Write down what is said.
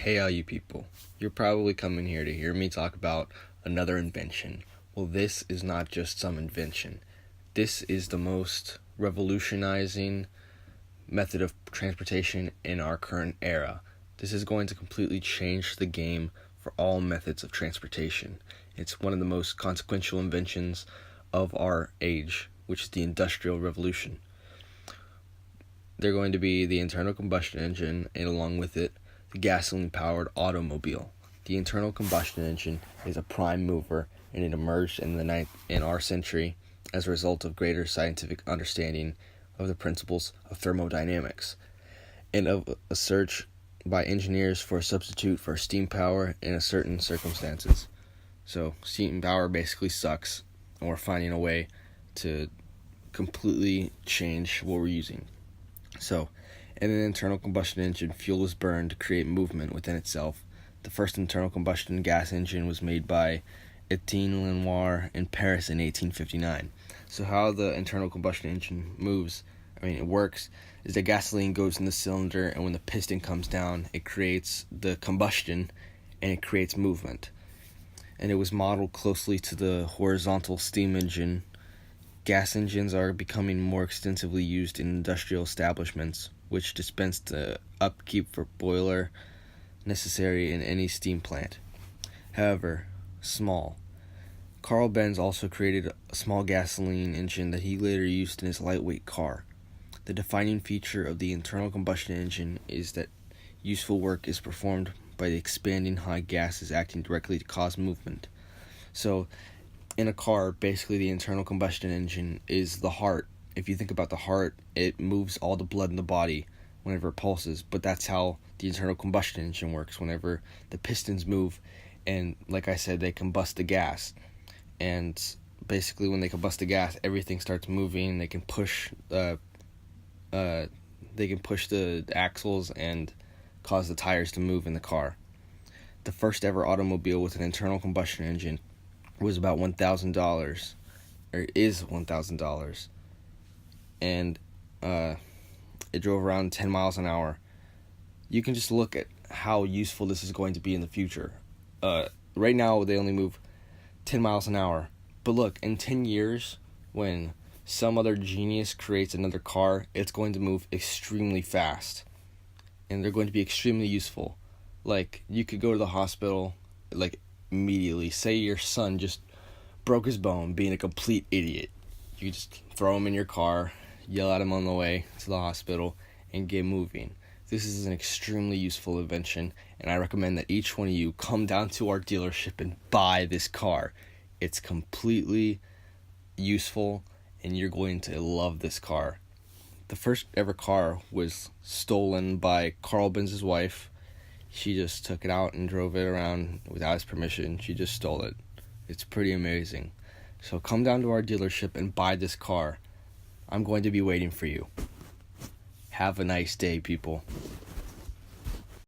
Hey, all you people. You're probably coming here to hear me talk about another invention. Well, this is not just some invention. This is the most revolutionizing method of transportation in our current era. This is going to completely change the game for all methods of transportation. It's one of the most consequential inventions of our age, which is the Industrial Revolution. They're going to be the internal combustion engine, and along with it, the gasoline-powered automobile. The internal combustion engine is a prime mover, and it emerged in our century as a result of greater scientific understanding of the principles of thermodynamics and of a search by engineers for a substitute for steam power in certain circumstances. So steam power basically sucks, and we're finding a way to completely change what we're using. So, in an internal combustion engine, fuel is burned to create movement within itself. The first internal combustion gas engine was made by Etienne Lenoir in Paris in 1859. So how the internal combustion engine it works, is the gasoline goes in the cylinder, and when the piston comes down, it creates the combustion, and it creates movement. And it was modeled closely to the horizontal steam engine. Gas engines are becoming more extensively used in industrial establishments, which dispense the upkeep for boiler necessary in any steam plant. However, small. Carl Benz also created a small gasoline engine that he later used in his lightweight car. The defining feature of the internal combustion engine is that useful work is performed by the expanding high gases acting directly to cause movement. So, in a car, basically the internal combustion engine is the heart. If you think about the heart, it moves all the blood in the body whenever it pulses, but that's how the internal combustion engine works. Whenever the pistons move, and like I said, they combust the gas, and basically when they combust the gas, everything starts moving. They can push the axles and cause the tires to move in the car. The first ever automobile with an internal combustion engine was about $1,000, or is $1,000, and it drove around 10 miles an hour. You can just look at how useful this is going to be in the future. Right now, they only move 10 miles an hour, but look, in 10 years, when some other genius creates another car, it's going to move extremely fast, and they're going to be extremely useful. Like, you could go to the hospital, immediately. Say your son just broke his bone being a complete idiot. You just throw him in your car, yell at him on the way to the hospital, and get moving. This is an extremely useful invention, and I recommend that each one of you come down to our dealership and buy this car. It's completely useful, and you're going to love this car. The first ever car was stolen by Carl Benz's wife. She just took it out and drove it around without his permission. She just stole it. It's pretty amazing. So come down to our dealership and buy this car. I'm going to be waiting for you. Have a nice day, people.